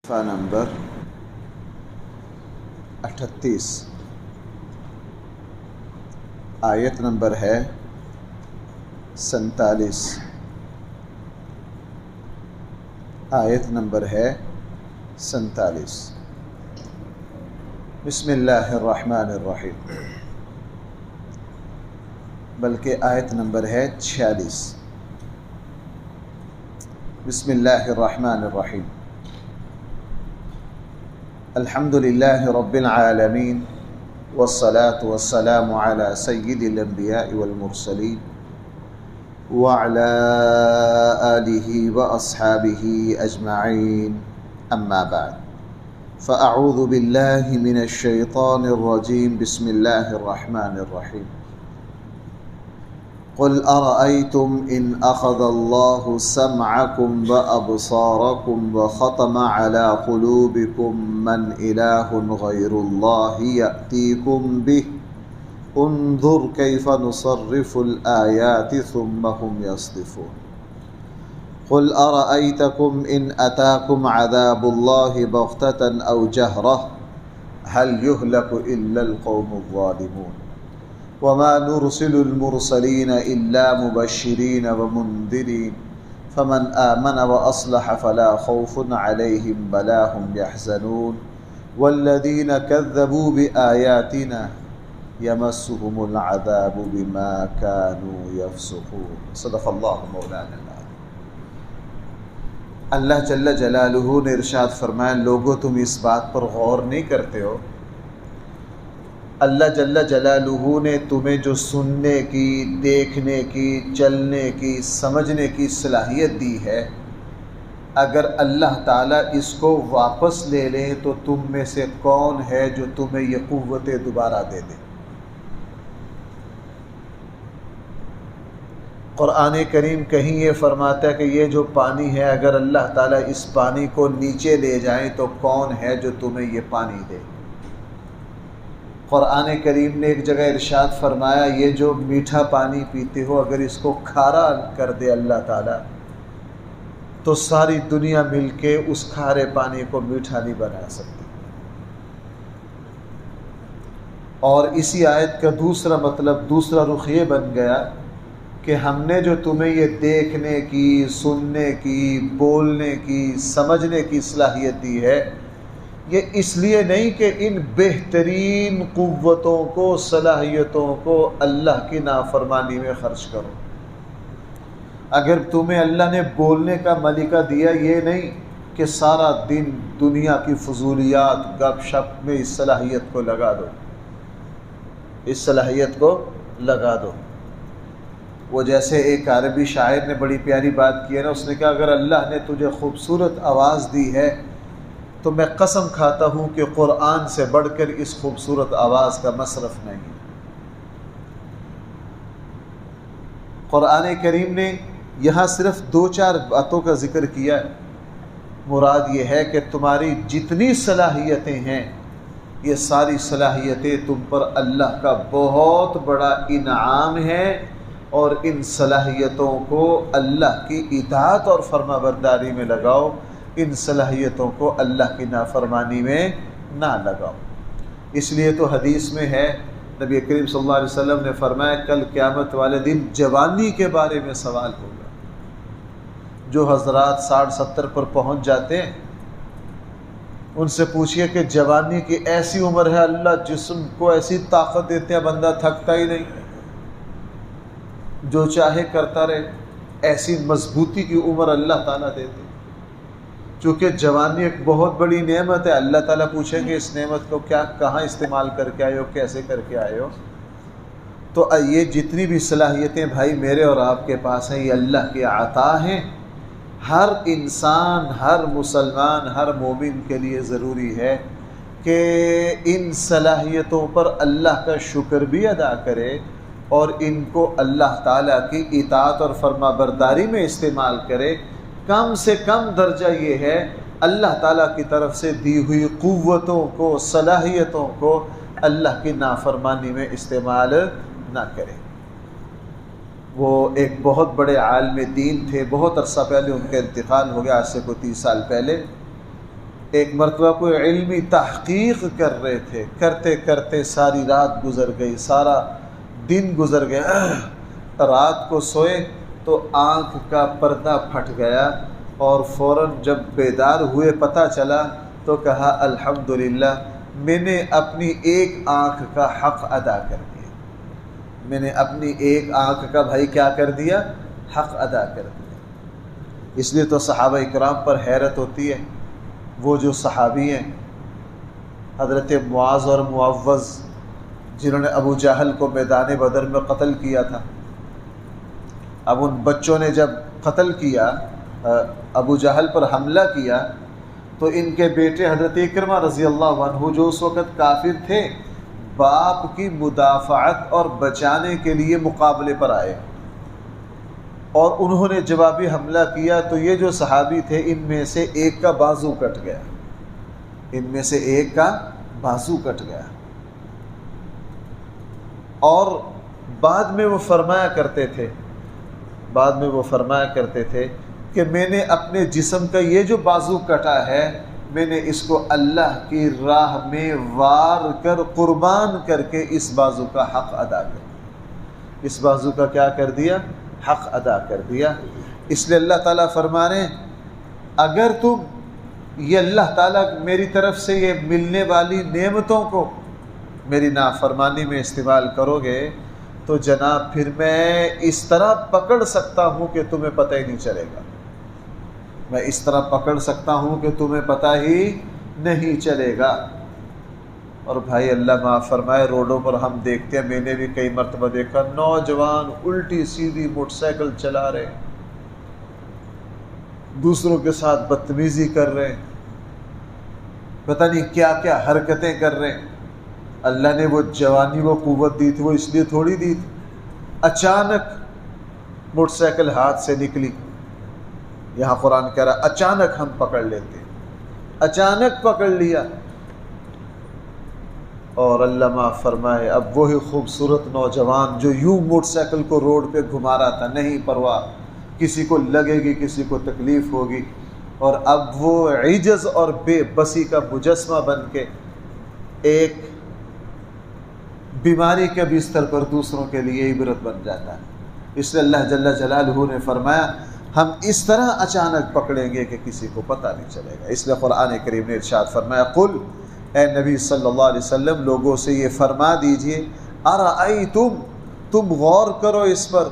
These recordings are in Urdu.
صفحہ نمبر 38 آیت نمبر ہے 47 آیت نمبر ہے 47 بسم اللہ الرحمن الرحیم، بلکہ آیت نمبر ہے 46 بسم اللہ الرحمن الرحیم۔ الحمد للہ رب العالمین والصلاة والسلام علی سید الانبیاء والمرسلین وعلی آلہ واصحابہ اجمعین، اما بعد فاعوذ باللہ من الشیطان الرجیم، بسم اللہ الرحمن الرحیم۔ قل ارأيتم إن أخذ الله سمعكم وأبصاركم وختم على قلوبكم من إله غير الله يأتيكم به انظر كيف نصرف الآيات ثم هم يصدفون۔ قل أرأيتكم إن أتاكم عذاب الله بغتة أو جهرة هل يهلك إلا القوم الظالمون۔ وما نرسل المرسلين إلا مبشرين ومنذرين فمن آمن وأصلح فلا خوف عليهم ولا هم يحزنون والذين كذبوا بآياتنا يمسهم العذاب بما كانوا يفسقون۔ صدق اللہ مولانا العظیم۔ اللہ جل جلالہ نے ارشاد فرمایا، لوگو تم اس بات پر غور نہیں کرتے ہو، اللہ جل جلالہ نے تمہیں جو سننے کی، دیکھنے کی، چلنے کی، سمجھنے کی صلاحیت دی ہے، اگر اللہ تعالیٰ اس کو واپس لے لے تو تم میں سے کون ہے جو تمہیں یہ قوتیں دوبارہ دے دے؟ قرآن کریم کہیں یہ فرماتا ہے کہ یہ جو پانی ہے، اگر اللہ تعالیٰ اس پانی کو نیچے لے جائیں تو کون ہے جو تمہیں یہ پانی دے؟ قرآن کریم نے ایک جگہ ارشاد فرمایا، یہ جو میٹھا پانی پیتے ہو اگر اس کو کھارا کر دے اللہ تعالیٰ تو ساری دنیا مل کے اس کھارے پانی کو میٹھا نہیں بنا سکتی۔ اور اسی آیت کا دوسرا مطلب، دوسرا رخ یہ بن گیا کہ ہم نے جو تمہیں یہ دیکھنے کی، سننے کی، بولنے کی، سمجھنے کی صلاحیت دی ہے، یہ اس لیے نہیں کہ ان بہترین قوتوں کو، صلاحیتوں کو اللہ کی نافرمانی میں خرچ کرو۔ اگر تمہیں اللہ نے بولنے کا ملکہ دیا، یہ نہیں کہ سارا دن دنیا کی فضولیات، گپ شپ میں اس صلاحیت کو لگا دو، اس صلاحیت کو لگا دو۔ وہ جیسے ایک عربی شاعر نے بڑی پیاری بات کی ہے نا، اس نے کہا اگر اللہ نے تجھے خوبصورت آواز دی ہے تو میں قسم کھاتا ہوں کہ قرآن سے بڑھ کر اس خوبصورت آواز کا مصرف نہیں۔ قرآن کریم نے یہاں صرف دو چار باتوں کا ذکر کیا ہے، مراد یہ ہے کہ تمہاری جتنی صلاحیتیں ہیں، یہ ساری صلاحیتیں تم پر اللہ کا بہت بڑا انعام ہے، اور ان صلاحیتوں کو اللہ کی اطاعت اور فرما برداری میں لگاؤ، ان صلاحیتوں کو اللہ کی نافرمانی میں نہ لگاؤ۔ اس لیے تو حدیث میں ہے، نبی کریم صلی اللہ علیہ وسلم نے فرمایا کل قیامت والے دن جوانی کے بارے میں سوال ہوگا۔ جو حضرات 60-70 پر پہنچ جاتے ہیں ان سے پوچھئے کہ جوانی کی ایسی عمر ہے، اللہ جسم کو ایسی طاقت دیتے ہیں بندہ تھکتا ہی نہیں، جو چاہے کرتا رہے، ایسی مضبوطی کی عمر اللہ تعالیٰ دیتے۔ چونکہ جوانی ایک بہت بڑی نعمت ہے، اللہ تعالیٰ پوچھیں گے اس نعمت کو کہاں استعمال کر کے آئے ہو، کیسے کر کے آئے ہو؟ تو یہ جتنی بھی صلاحیتیں بھائی میرے اور آپ کے پاس ہیں، یہ اللہ کی عطا ہیں۔ ہر انسان، ہر مسلمان، ہر مومن کے لیے ضروری ہے کہ ان صلاحیتوں پر اللہ کا شکر بھی ادا کرے اور ان کو اللہ تعالیٰ کی اطاعت اور فرما برداری میں استعمال کرے۔ کم سے کم درجہ یہ ہے اللہ تعالیٰ کی طرف سے دی ہوئی قوتوں کو، صلاحیتوں کو اللہ کی نافرمانی میں استعمال نہ کرے۔ وہ ایک بہت بڑے عالم دین تھے، بہت عرصہ پہلے ان کا انتقال ہو گیا، آج سے کوئی 30 سال پہلے۔ ایک مرتبہ کوئی علمی تحقیق کر رہے تھے، کرتے کرتے ساری رات گزر گئی، سارا دن گزر گیا، رات کو سوئے تو آنکھ کا پردہ پھٹ گیا، اور فوراً جب بیدار ہوئے پتہ چلا تو کہا الحمدللہ میں نے اپنی ایک آنکھ کا حق ادا کر دیا، میں نے اپنی ایک آنکھ کا بھائی کیا کر دیا، حق ادا کر دیا۔ اس لیے تو صحابہ کرام پر حیرت ہوتی ہے، وہ جو صحابی ہیں حضرت معاذ اور معوذ جنہوں نے ابو جہل کو میدان بدر میں قتل کیا تھا، اب ان بچوں نے جب قتل کیا، ابو جہل پر حملہ کیا، تو ان کے بیٹے حضرت اکرمہ رضی اللہ عنہ جو اس وقت کافر تھے، باپ کی مدافعت اور بچانے کے لیے مقابلے پر آئے، اور انہوں نے جوابی حملہ کیا، تو یہ جو صحابی تھے ان میں سے ایک کا بازو کٹ گیا، ان میں سے ایک کا بازو کٹ گیا، اور بعد میں وہ فرمایا کرتے تھے کہ میں نے اپنے جسم کا یہ جو بازو کٹا ہے، میں نے اس کو اللہ کی راہ میں وار کر قربان کر کے اس بازو کا حق ادا کر دیا، اس بازو کا کیا کر دیا، حق ادا کر دیا۔ اس لیے اللہ تعالیٰ فرما رہے ہیں اگر تم یہ اللہ تعالیٰ میری طرف سے یہ ملنے والی نعمتوں کو میری نافرمانی میں استعمال کرو گے تو جناب پھر میں اس طرح پکڑ سکتا ہوں کہ تمہیں پتہ ہی نہیں چلے گا، میں اس طرح پکڑ سکتا ہوں کہ تمہیں پتہ ہی نہیں چلے گا۔ اور بھائی اللہ معاف فرمائے، روڈوں پر ہم دیکھتے ہیں، میں نے بھی کئی مرتبہ دیکھا، نوجوان الٹی سیدھی موٹر سائیکل چلا رہے، دوسروں کے ساتھ بدتمیزی کر رہے، پتہ نہیں کیا کیا حرکتیں کر رہے۔ اللہ نے وہ جوانی وہ قوت دی تھی، وہ اس لیے تھوڑی دی تھی، اچانک موٹر سائیکل ہاتھ سے نکلی، یہاں قرآن کہہ رہا اچانک ہم پکڑ لیتے، اچانک پکڑ لیا۔ اور اللہ معاف فرمائے اب وہی خوبصورت نوجوان جو یوں موٹر سائیکل کو روڈ پہ گھما رہا تھا، نہیں پرواہ، کسی کو لگے گی، کسی کو تکلیف ہوگی، اور اب وہ عجز اور بے بسی کا مجسمہ بن کے ایک بیماری کے بستر پر دوسروں کے لیے عبرت بن جاتا ہے۔ اس لیے اللہ جل جلالہ نے فرمایا ہم اس طرح اچانک پکڑیں گے کہ کسی کو پتہ نہیں چلے گا۔ اس لیے قرآن کریم نے ارشاد فرمایا قل، اے نبی صلی اللہ علیہ وسلم لوگوں سے یہ فرما دیجئے، ارأیتم، تم غور کرو اس پر،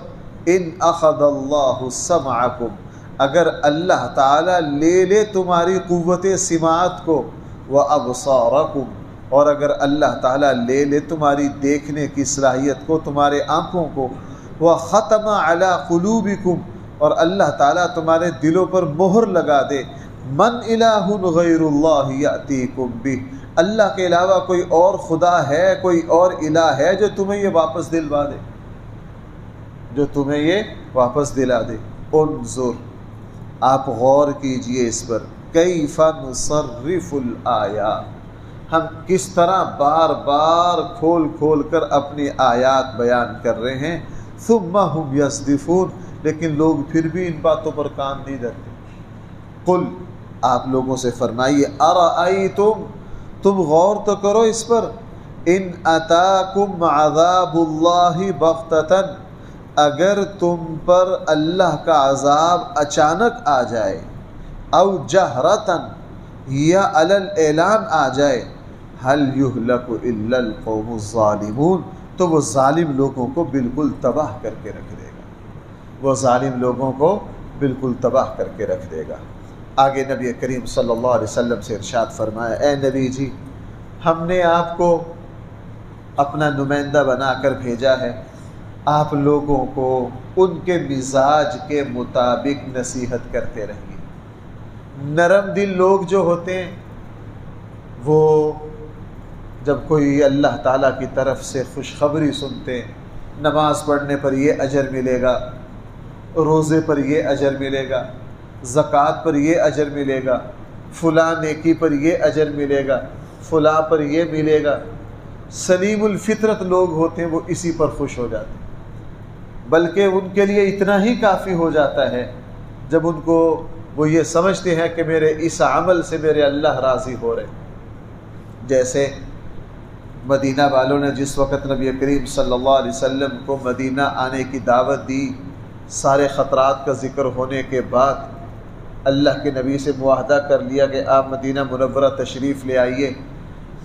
ان اخذ اللہ سمعکم، اگر اللہ تعالیٰ لے لے تمہاری قوت سماعت کو، وابصارکم، اور اگر اللہ تعالیٰ لے لے تمہاری دیکھنے کی صلاحیت کو، تمہارے آنکھوں کو، وختم علی قلوبکم، اور اللہ تعالیٰ تمہارے دلوں پر مہر لگا دے، من الہ غیر اللہ یأتیکم بہ، اللہ کے علاوہ کوئی اور خدا ہے، کوئی اور الہ ہے جو تمہیں یہ واپس دلوا دے، جو تمہیں یہ واپس دلا دے۔ انظر، آپ غور کیجئے اس پر، کیف نصرف الآیات، ہم کس طرح بار بار کھول کھول کر اپنی آیات بیان کر رہے ہیں، ثم ہم یصدفون، لیکن لوگ پھر بھی ان باتوں پر کان نہیں دھرتے۔ قل، آپ لوگوں سے فرمائیے، ارأیتم، تم غور تو کرو اس پر، ان اتاکم عذاب اللہ بغتۃ، اگر تم پر اللہ کا عذاب اچانک آ جائے، او جہرتاً، یا علی الاعلان آ جائے، هل یہلک الا القوم الظالمون، تو وہ ظالم لوگوں کو بالکل تباہ کر کے رکھ دے گا، وہ ظالم لوگوں کو بالکل تباہ کر کے رکھ دے گا۔ آگے نبی کریم صلی اللہ علیہ وسلم سے ارشاد فرمایا، اے نبی جی، ہم نے آپ کو اپنا نمائندہ بنا کر بھیجا ہے، آپ لوگوں کو ان کے مزاج کے مطابق نصیحت کرتے رہیے۔ نرم دل لوگ جو ہوتے ہیں وہ جب کوئی اللہ تعالیٰ کی طرف سے خوشخبری سنتے ہیں، نماز پڑھنے پر یہ اجر ملے گا، روزے پر یہ اجر ملے گا، زکوٰۃ پر یہ اجر ملے گا، فلاں نیکی پر یہ اجر ملے گا، فلاں پر یہ ملے گا، سلیم الفطرت لوگ ہوتے ہیں وہ اسی پر خوش ہو جاتے ہیں، بلکہ ان کے لیے اتنا ہی کافی ہو جاتا ہے جب ان کو وہ یہ سمجھتے ہیں کہ میرے اس عمل سے میرے اللہ راضی ہو رہے ہیں۔ جیسے مدینہ والوں نے جس وقت نبی کریم صلی اللہ علیہ وسلم کو مدینہ آنے کی دعوت دی، سارے خطرات کا ذکر ہونے کے بعد اللہ کے نبی سے معاہدہ کر لیا کہ آپ مدینہ منورہ تشریف لے آئیے۔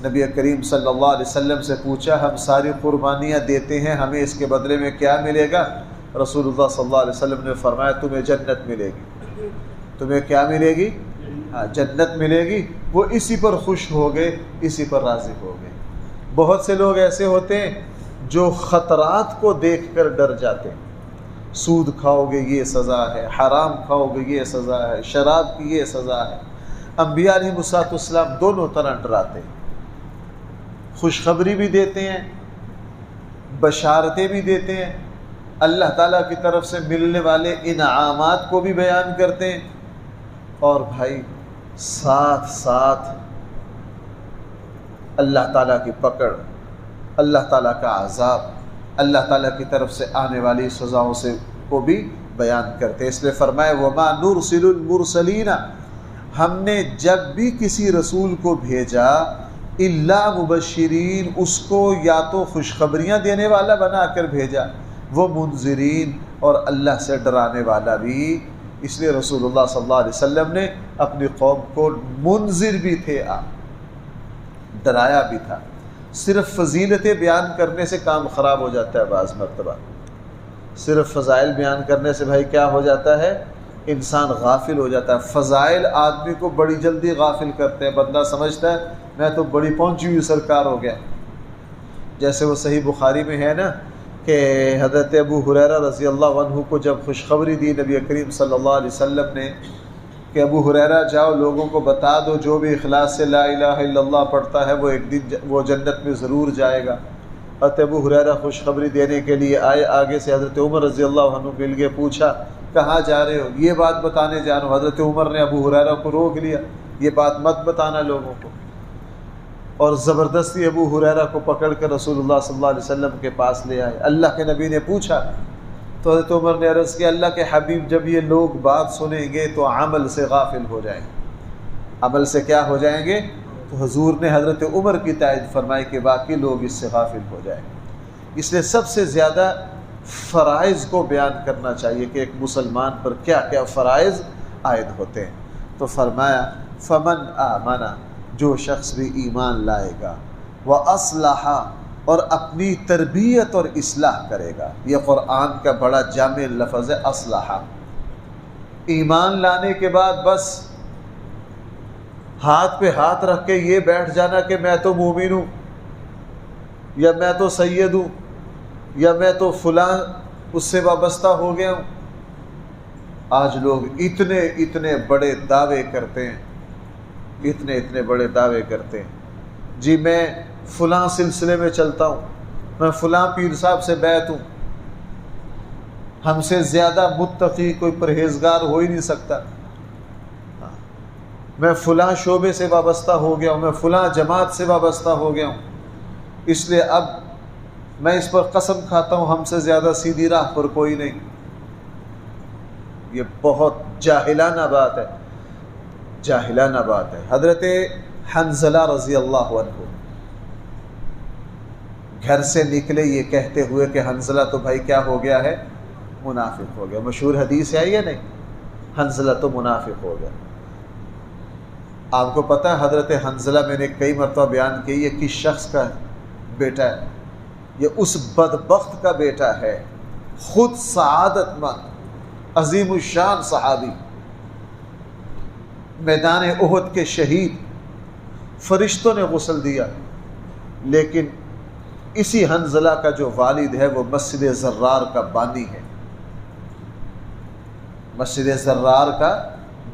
نبی کریم صلی اللہ علیہ وسلم سے پوچھا ہم ساری قربانیاں دیتے ہیں، ہمیں اس کے بدلے میں کیا ملے گا؟ رسول اللہ صلی اللہ علیہ وسلم نے فرمایا تمہیں جنت ملے گی۔ تمہیں کیا ملے گی؟ ہاں جنت ملے گی۔ وہ اسی پر خوش ہو گئے، اسی پر راضی ہو گئے۔ بہت سے لوگ ایسے ہوتے ہیں جو خطرات کو دیکھ کر ڈر جاتے ہیں، سود کھاؤ گے یہ سزا ہے، حرام کھاؤ گے یہ سزا ہے، شراب کی یہ سزا ہے۔ انبیاء علیہ السلام دونوں طرح ڈراتے ہیں، خوشخبری بھی دیتے ہیں، بشارتیں بھی دیتے ہیں، اللہ تعالیٰ کی طرف سے ملنے والے انعامات کو بھی بیان کرتے ہیں، اور بھائی ساتھ ساتھ اللہ تعالیٰ کی پکڑ، اللہ تعالیٰ کا عذاب، اللہ تعالیٰ کی طرف سے آنے والی سزاؤں سے کو بھی بیان کرتے۔ اس لیے فرمایا وَمَا نُرْسِلُ الْمُرْسَلِينَ، ہم نے جب بھی کسی رسول کو بھیجا إِلَّا مُبَشِّرِينَ، اس کو یا تو خوشخبریاں دینے والا بنا کر بھیجا، وہ منذرین اور اللہ سے ڈرانے والا بھی۔ اس لیے رسول اللہ صلی اللہ علیہ وسلم نے اپنی قوم کو منذر بھی تھے، ڈرایا بھی تھا۔ صرف فضیلتیں بیان کرنے سے کام خراب ہو جاتا ہے، بعض مرتبہ صرف فضائل بیان کرنے سے بھائی کیا ہو جاتا ہے؟ انسان غافل ہو جاتا ہے۔ فضائل آدمی کو بڑی جلدی غافل کرتے ہیں، بندہ سمجھتا ہے میں تو بڑی پہنچی ہوئی سرکار ہو گیا۔ جیسے وہ صحیح بخاری میں ہے نا کہ حضرت ابو ہریرہ رضی اللہ عنہ کو جب خوشخبری دی نبی کریم صلی اللہ علیہ وسلم نے کہ ابو ہریرہ جاؤ لوگوں کو بتا دو جو بھی اخلاص سے لا الہ الا اللہ پڑھتا ہے وہ ایک دن وہ جنت میں ضرور جائے گا۔ حضرت ابو ہریرہ خوشخبری دینے کے لیے آئے، آگے سے حضرت عمر رضی اللہ عنہ مل کے پوچھا کہاں جا رہے ہو؟ یہ بات بتانے جا رہا ہوں۔ حضرت عمر نے ابو ہریرہ کو روک لیا، یہ بات مت بتانا لوگوں کو، اور زبردستی ابو ہریرہ کو پکڑ کر رسول اللہ صلی اللہ علیہ وسلم کے پاس لے آئے۔ اللہ کے نبی نے پوچھا تو حضرت عمر نے عرض کیا اللہ کے حبیب جب یہ لوگ بات سنیں گے تو عمل سے غافل ہو جائیں گے۔ عمل سے کیا ہو جائیں گے؟ تو حضور نے حضرت عمر کی تائید فرمائی کہ باقی لوگ اس سے غافل ہو جائیں گے۔ اس لیے سب سے زیادہ فرائض کو بیان کرنا چاہیے کہ ایک مسلمان پر کیا کیا فرائض عائد ہوتے ہیں۔ تو فرمایا فمن آمن، جو شخص بھی ایمان لائے گا، وَأَصْلَحَ، اور اپنی تربیت اور اصلاح کرے گا۔ یہ قرآن کا بڑا جامع لفظ ہے اصلاح۔ ایمان لانے کے بعد بس ہاتھ پہ ہاتھ رکھ کے یہ بیٹھ جانا کہ میں تو مومن ہوں، یا میں تو سید ہوں، یا میں تو فلاں اس سے وابستہ ہو گیا ہوں۔ آج لوگ اتنے بڑے دعوے کرتے ہیں، اتنے بڑے دعوے کرتے ہیں، جی میں فلاں سلسلے میں چلتا ہوں، میں فلاں پیر صاحب سے بیعت ہوں، ہم سے زیادہ متقی کوئی پرہیزگار ہو ہی نہیں سکتا، میں فلاں شعبے سے وابستہ ہو گیا ہوں، میں فلاں جماعت سے وابستہ ہو گیا ہوں، اس لیے اب میں اس پر قسم کھاتا ہوں ہم سے زیادہ سیدھی راہ پر کوئی نہیں۔ یہ بہت جاہلانہ بات ہے، جاہلانہ بات ہے۔ حضرت حنظلہ رضی اللہ عنہ گھر سے نکلے یہ کہتے ہوئے کہ حنظلہ تو بھائی کیا ہو گیا ہے؟ منافق ہو گیا۔ مشہور حدیث ہے یا نہیں؟ حنظلہ تو منافق ہو گیا۔ آپ کو پتہ ہے حضرت حنظلہ میں نے کئی مرتبہ بیان کی یہ کس شخص کا بیٹا ہے؟ یہ اس بدبخت کا بیٹا ہے، خود سعادت مند عظیم الشان صحابی، میدان احد کے شہید، فرشتوں نے غسل دیا، لیکن اسی حنظلہ کا جو والد ہے وہ مسجد زرار کا بانی ہے، مسجد زرار کا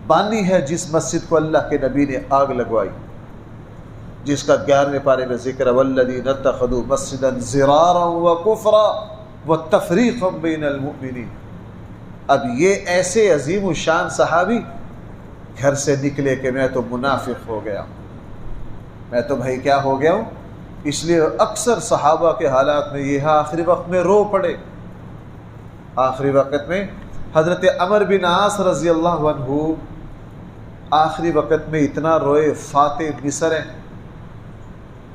بانی ہے، جس مسجد کو اللہ کے نبی نے آگ لگوائی، جس کا 11ویں پارے میں ذکر ہے والذین اتخذوا مسجدا ضرارا وکفرا وتفریقا بین المؤمنین۔ اب یہ ایسے عظیم الشان صحابی گھر سے نکلے کہ میں تو منافق ہو گیا ہوں، میں تو بھائی کیا ہو گیا ہوں۔ اس لیے اکثر صحابہ کے حالات میں یہ ہے آخری وقت میں رو پڑے۔ آخری وقت میں حضرت عمر بن عاص رضی اللہ عنہ آخری وقت میں اتنا روئے، فاتح مصر ہیں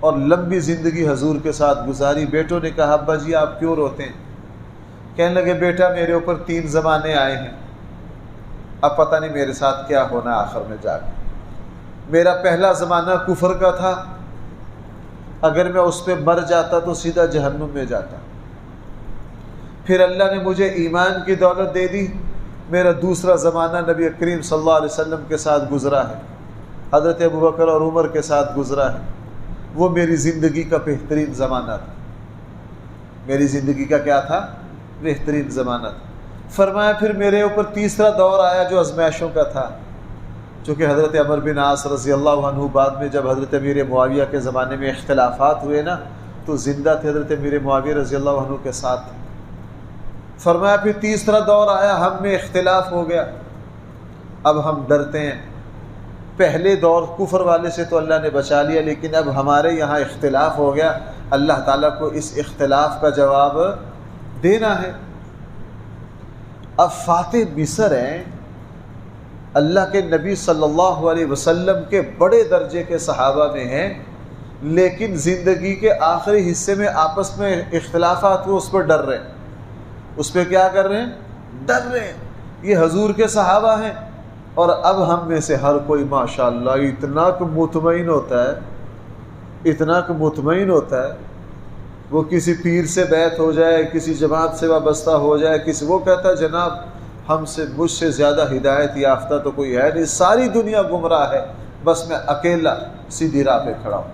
اور لمبی زندگی حضور کے ساتھ گزاری۔ بیٹوں نے کہا ابا جی آپ کیوں روتے ہیں؟ کہنے لگے بیٹا میرے اوپر 3 زمانے آئے ہیں، اب پتہ نہیں میرے ساتھ کیا ہونا آخر میں جا کے۔ میرا پہلا زمانہ کفر کا تھا، اگر میں اس پہ مر جاتا تو سیدھا جہنم میں جاتا۔ پھر اللہ نے مجھے ایمان کی دولت دے دی، میرا دوسرا زمانہ نبی کریم صلی اللہ علیہ وسلم کے ساتھ گزرا ہے، حضرت ابوبکر اور عمر کے ساتھ گزرا ہے، وہ میری زندگی کا بہترین زمانہ تھا۔ میری زندگی کا کیا تھا؟ بہترین زمانہ تھا۔ فرمایا پھر میرے اوپر تیسرا دور آیا جو آزمائشوں کا تھا، چونکہ حضرت عمر بن عاص رضی اللہ عنہ بعد میں جب حضرت امیر معاویہ کے زمانے میں اختلافات ہوئے نا تو زندہ تھے، حضرت امیر معاویہ رضی اللہ عنہ کے ساتھ تھے۔ فرمایا پھر تیسرا دور آیا، ہم میں اختلاف ہو گیا، اب ہم ڈرتے ہیں۔ پہلے دور کفر والے سے تو اللہ نے بچا لیا، لیکن اب ہمارے یہاں اختلاف ہو گیا، اللہ تعالیٰ کو اس اختلاف کا جواب دینا ہے۔ اب فاتح مصر ہیں، اللہ کے نبی صلی اللہ علیہ وسلم کے بڑے درجے کے صحابہ میں ہیں، لیکن زندگی کے آخری حصے میں آپس میں اختلافات ہوئے، اس پر ڈر رہے ہیں۔ اس پہ کیا کر رہے ہیں؟ ڈر رہے ہیں۔ یہ حضور کے صحابہ ہیں، اور اب ہم میں سے ہر کوئی ماشاءاللہ اتنا کہ مطمئن ہوتا ہے، اتنا کہ مطمئن ہوتا ہے، وہ کسی پیر سے بیعت ہو جائے، کسی جماعت سے وابستہ ہو جائے، وہ کہتا ہے جناب مجھ سے زیادہ ہدایت یافتہ تو کوئی ہے نہیں، ساری دنیا گمراہ ہے، بس میں اکیلا سیدھی راہ پہ کھڑا ہوں۔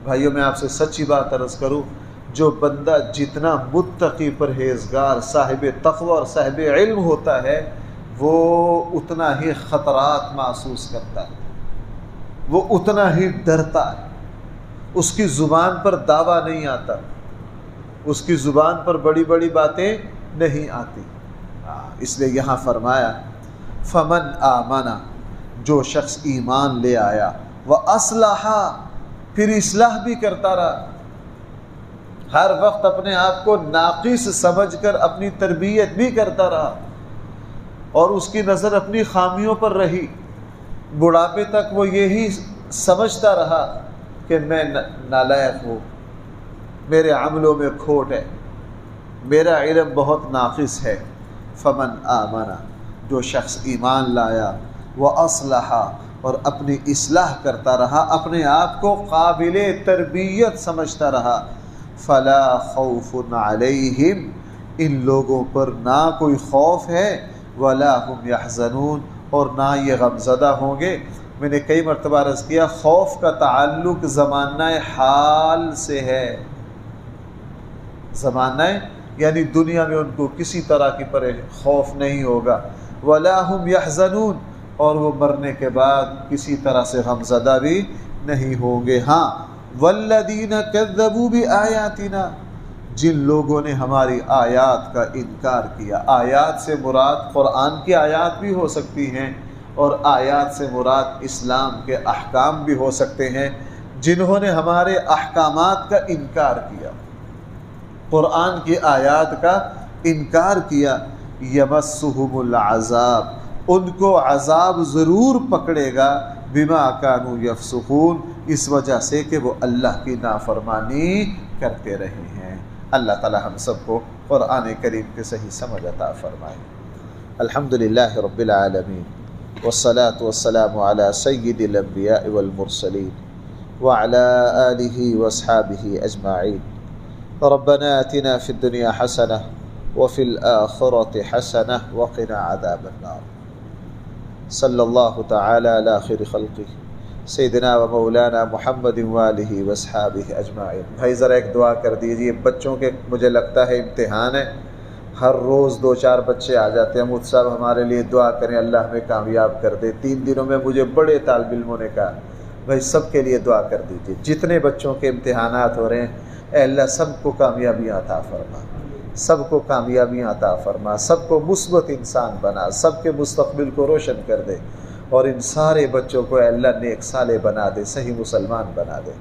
بھائیوں میں آپ سے سچی بات عرض کروں، جو بندہ جتنا متقی پرہیزگار صاحب تقوی اور صاحب علم ہوتا ہے وہ اتنا ہی خطرات محسوس کرتا ہے، وہ اتنا ہی ڈرتا ہے، اس کی زبان پر دعویٰ نہیں آتا، اس کی زبان پر بڑی بڑی باتیں نہیں آتی۔ اس لیے یہاں فرمایا فمن آمنا، جو شخص ایمان لے آیا، وَأَصْلَحَ، پھر اصلاح بھی کرتا رہا، ہر وقت اپنے آپ کو ناقص سمجھ کر اپنی تربیت بھی کرتا رہا، اور اس کی نظر اپنی خامیوں پر رہی، بڑھاپے تک وہ یہی سمجھتا رہا کہ میں نالائق ہوں، میرے عملوں میں کھوٹ ہے، میرا علم بہت ناقص ہے۔ فمن آمنا، جو شخص ایمان لایا، وَأَصْلَحَ، اور اپنی اصلاح کرتا رہا، اپنے آپ کو قابل تربیت سمجھتا رہا، فلا خوف علیہم، ان لوگوں پر نہ کوئی خوف ہے، ولا هم یحزنون، اور نہ یہ غمزدہ ہوں گے۔ میں نے کئی مرتبہ عرض کیا خوف کا تعلق زمانہ حال سے ہے، زمانہ یعنی دنیا میں ان کو کسی طرح کی خوف نہیں ہوگا، ولا هم یحزنون، اور وہ مرنے کے بعد کسی طرح سے غمزدہ بھی نہیں ہوں گے۔ ہاں والذین کذبوا بآیاتنا، جن لوگوں نے ہماری آیات کا انکار کیا، آیات سے مراد قرآن کی آیات بھی ہو سکتی ہیں، اور آیات سے مراد اسلام کے احکام بھی ہو سکتے ہیں، جنہوں نے ہمارے احکامات کا انکار کیا، قرآن کی آیات کا انکار کیا، یمسہم العذاب، ان کو عذاب ضرور پکڑے گا، بما کانوا یفسقون، اس وجہ سے کہ وہ اللہ کی نافرمانی کرتے رہے ہیں۔ اللہ تعالی ہم سب کو قرآن کریم کے صحیح سمجھ عطا فرمائے۔ الحمدللہ رب العالمین، والصلاة والسلام علی سید الانبیاء والمرسلین، وعلی آلہ واصحابہ اجمعین۔ ربنا آتنا فی الدنیا حسنہ وفی الآخرة حسنہ وقنا عذاب النار۔ صلی اللہ تعالی علی خیر خلقہ سیدنا و مولانا محمد وآلہ واصحابہ اجمعین۔ بھائی ذرا ایک دعا کر دیجئے، بچوں کے مجھے لگتا ہے امتحان ہے، ہر روز 2-4 بچے آ جاتے ہیں، مجھ صاحب ہمارے لیے دعا کریں اللہ ہمیں کامیاب کر دے۔ 3 دنوں میں مجھے بڑے طالب علموں نے کہا بھائی سب کے لیے دعا کر دیجئے، جتنے بچوں کے امتحانات ہو رہے ہیں اے اللہ سب کو کامیابیاں عطا فرما، سب کو کامیابیاں عطا فرما، سب کو مثبت انسان بنا، سب کے مستقبل کو روشن کر دے، اور ان سارے بچوں کو اے اللہ نیک صالح بنا دے، صحیح مسلمان بنا دے۔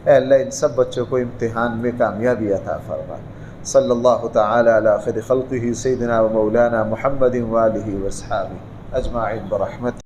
اے اللہ ان سب بچوں کو امتحان میں کامیابی عطا فرما۔ صلی اللہ تعالی علی خیر خلقہ سیدنا و مولانا محمد وآلہ واصحابہ اجمعین برحمتہ۔